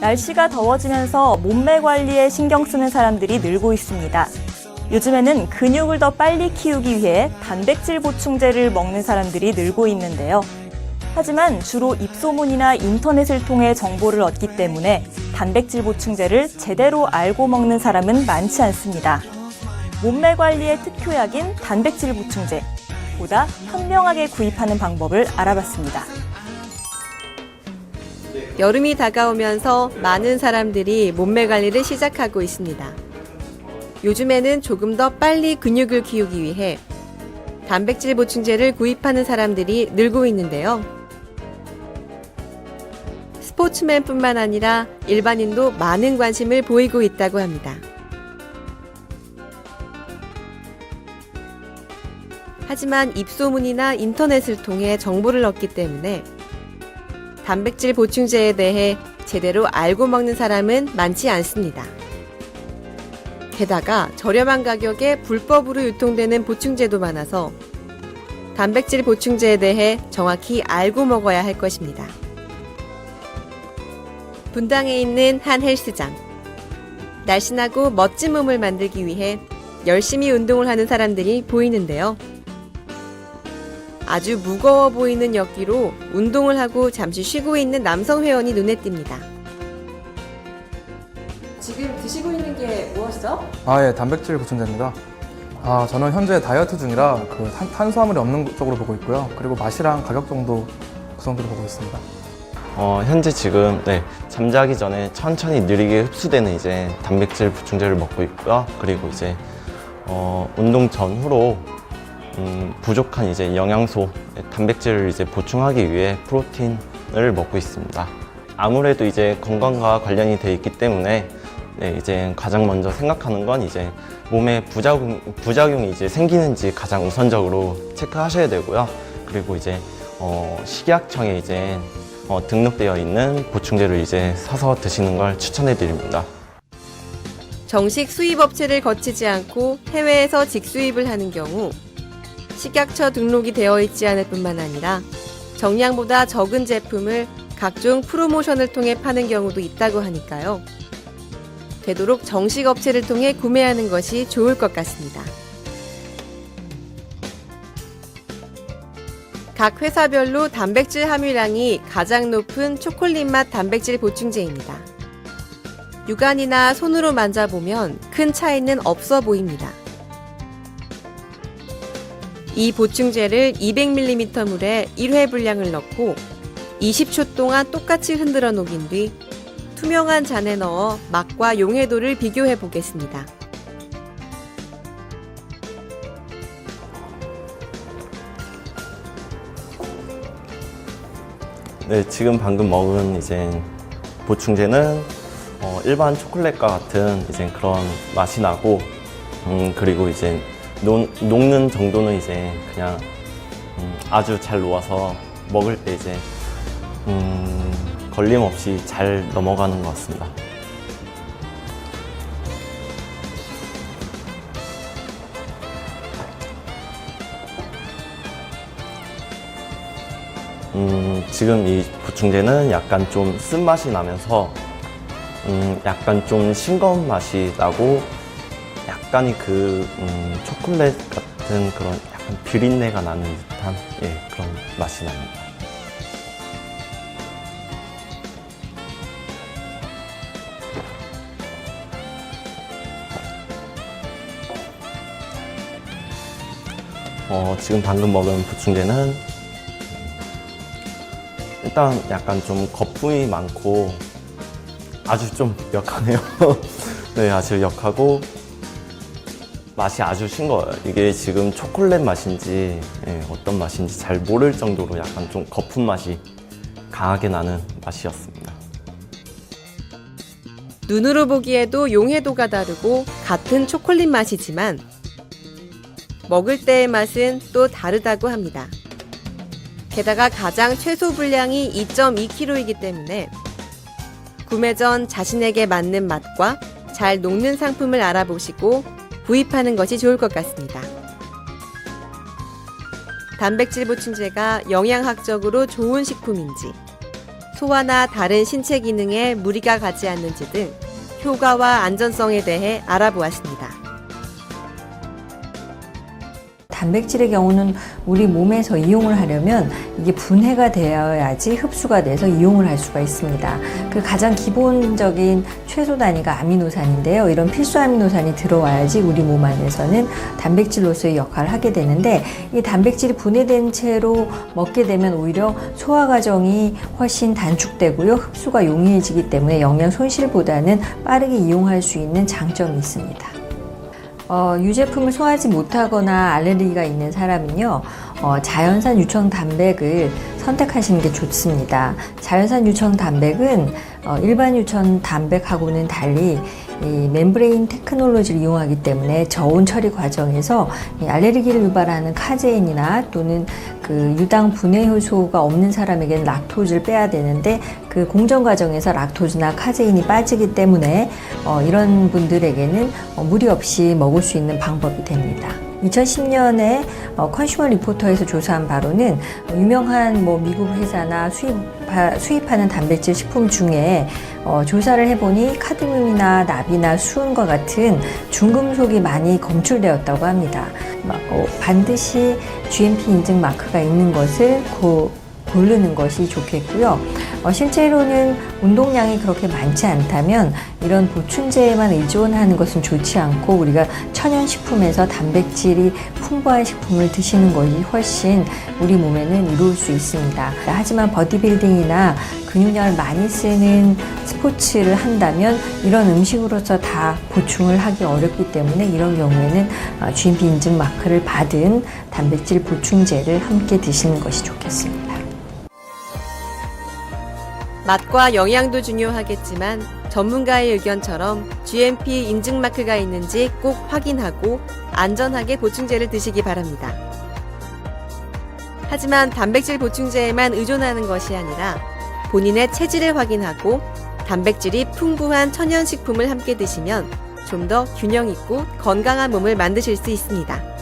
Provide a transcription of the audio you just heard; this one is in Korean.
날씨가 더워지면서 몸매 관리에 신경 쓰는 사람들이 늘고 있습니다. 요즘에는 근육을 더 빨리 키우기 위해 단백질 보충제를 먹는 사람들이 늘고 있는데요. 하지만 주로 입소문이나 인터넷을 통해 정보를 얻기 때문에 단백질 보충제를 제대로 알고 먹는 사람은 많지 않습니다. 몸매 관리의 특효약인 단백질 보충제, 보다 현명하게 구입하는 방법을 알아봤습니다. 여름이 다가오면서 많은 사람들이 몸매 관리를 시작하고 있습니다. 요즘에는 조금 더 빨리 근육을 키우기 위해 단백질 보충제를 구입하는 사람들이 늘고 있는데요. 스포츠맨뿐만 아니라 일반인도 많은 관심을 보이고 있다고 합니다. 하지만 입소문이나 인터넷을 통해 정보를 얻기 때문에 단백질 보충제에 대해 제대로 알고 먹는 사람은 많지 않습니다. 게다가 저렴한 가격에 불법으로 유통되는 보충제도 많아서 단백질 보충제에 대해 정확히 알고 먹어야 할 것입니다. 분당에 있는 한 헬스장. 날씬하고 멋진 몸을 만들기 위해 열심히 운동을 하는 사람들이 보이는데요. 아주 무거워 보이는 역기로 운동을 하고 잠시 쉬고 있는 남성 회원이 눈에 띕니다. 지금 드시고 있는 게 무엇이죠? 예, 단백질 보충제입니다. 저는 현재 다이어트 중이라 탄수화물이 없는 쪽으로 보고 있고요. 그리고 맛이랑 가격 정도 구성들을 보고 있습니다. 현재 지금 잠자기 전에 천천히 느리게 흡수되는 이제 단백질 보충제를 먹고 있고요. 그리고 이제 운동 전후로 부족한 이제 영양소, 단백질을 이제 보충하기 위해 프로틴을 먹고 있습니다. 아무래도 이제 건강과 관련이 돼 있기 때문에 이제 가장 먼저 생각하는 건 이제 몸에 부작용이 이제 생기는지 가장 우선적으로 체크하셔야 되고요. 그리고 이제 식약청에 이제 등록되어 있는 보충제를 이제 사서 드시는 걸 추천해 드립니다. 정식 수입업체를 거치지 않고 해외에서 직수입을 하는 경우 식약처 등록이 되어 있지 않을 뿐만 아니라 정량보다 적은 제품을 각종 프로모션을 통해 파는 경우도 있다고 하니까요. 되도록 정식 업체를 통해 구매하는 것이 좋을 것 같습니다. 각 회사별로 단백질 함유량이 가장 높은 초콜릿 맛 단백질 보충제입니다. 육안이나 손으로 만져보면 큰 차이는 없어 보입니다. 이 보충제를 200ml 물에 1회 분량을 넣고 20초 동안 똑같이 흔들어 녹인 뒤 투명한 잔에 넣어 맛과 용해도를 비교해 보겠습니다. 네, 지금 방금 먹은 이제 보충제는 일반 초콜릿과 같은 이제 그런 맛이 나고, 그리고 이제 녹는 정도는 이제 그냥 아주 잘 녹아서 먹을 때 이제 걸림없이 잘 넘어가는 것 같습니다. 지금 이 보충제는 약간 좀 쓴맛이 나면서 약간 좀 싱거운 맛이 나고, 약간의 초콜릿 같은 그런 약간 비린내가 나는 듯한 그런 맛이 납니다. 지금 방금 먹은 보충제는 일단 약간 좀 거품이 많고 아주 좀 역하네요. 네, 아주 역하고 맛이 아주 싱거워요. 이게 지금 초콜릿 맛인지 어떤 맛인지 잘 모를 정도로 약간 좀 거품 맛이 강하게 나는 맛이었습니다. 눈으로 보기에도 용해도가 다르고 같은 초콜릿 맛이지만 먹을 때의 맛은 또 다르다고 합니다. 게다가 가장 최소 분량이 2.2kg이기 때문에 구매 전 자신에게 맞는 맛과 잘 녹는 상품을 알아보시고 구입하는 것이 좋을 것 같습니다. 단백질 보충제가 영양학적으로 좋은 식품인지, 소화나 다른 신체 기능에 무리가 가지 않는지 등 효과와 안전성에 대해 알아보았습니다. 단백질의 경우는 우리 몸에서 이용을 하려면 이게 분해가 되어야지 흡수가 돼서 이용을 할 수가 있습니다. 그 가장 기본적인 최소 단위가 아미노산인데요. 이런 필수 아미노산이 들어와야지 우리 몸 안에서는 단백질로서의 역할을 하게 되는데, 이 단백질이 분해된 채로 먹게 되면 오히려 소화 과정이 훨씬 단축되고요. 흡수가 용이해지기 때문에 영양 손실보다는 빠르게 이용할 수 있는 장점이 있습니다. 유제품을 소화하지 못하거나 알레르기가 있는 사람은요, 자연산 유청 단백을 선택하시는 게 좋습니다. 자연산 유청 단백은 일반 유청 단백하고는 달리 이 멤브레인 테크놀로지를 이용하기 때문에 저온 처리 과정에서 이 알레르기를 유발하는 카제인이나 또는 그 유당 분해 효소가 없는 사람에게는 락토즈를 빼야 되는데, 그 공정 과정에서 락토즈나 카제인이 빠지기 때문에 이런 분들에게는 무리 없이 먹을 수 있는 방법이 됩니다. 2010년에 컨슈머 리포터에서 조사한 바로는 유명한 미국 회사나 수입하는 단백질 식품 중에 조사를 해보니 카드뮴이나 납이나 수은과 같은 중금속이 많이 검출되었다고 합니다. 반드시 GMP 인증 마크가 있는 것을 고르는 것이 좋겠고요. 실제로는 운동량이 그렇게 많지 않다면 이런 보충제에만 의존하는 것은 좋지 않고, 우리가 천연식품에서 단백질이 풍부한 식품을 드시는 것이 훨씬 우리 몸에는 이로울 수 있습니다. 하지만 버디빌딩이나 근육량을 많이 쓰는 스포츠를 한다면 이런 음식으로서 다 보충을 하기 어렵기 때문에 이런 경우에는 GMP 인증 마크를 받은 단백질 보충제를 함께 드시는 것이 좋겠습니다. 맛과 영양도 중요하겠지만 전문가의 의견처럼 GMP 인증 마크가 있는지 꼭 확인하고 안전하게 보충제를 드시기 바랍니다. 하지만 단백질 보충제에만 의존하는 것이 아니라 본인의 체질을 확인하고 단백질이 풍부한 천연식품을 함께 드시면 좀 더 균형 있고 건강한 몸을 만드실 수 있습니다.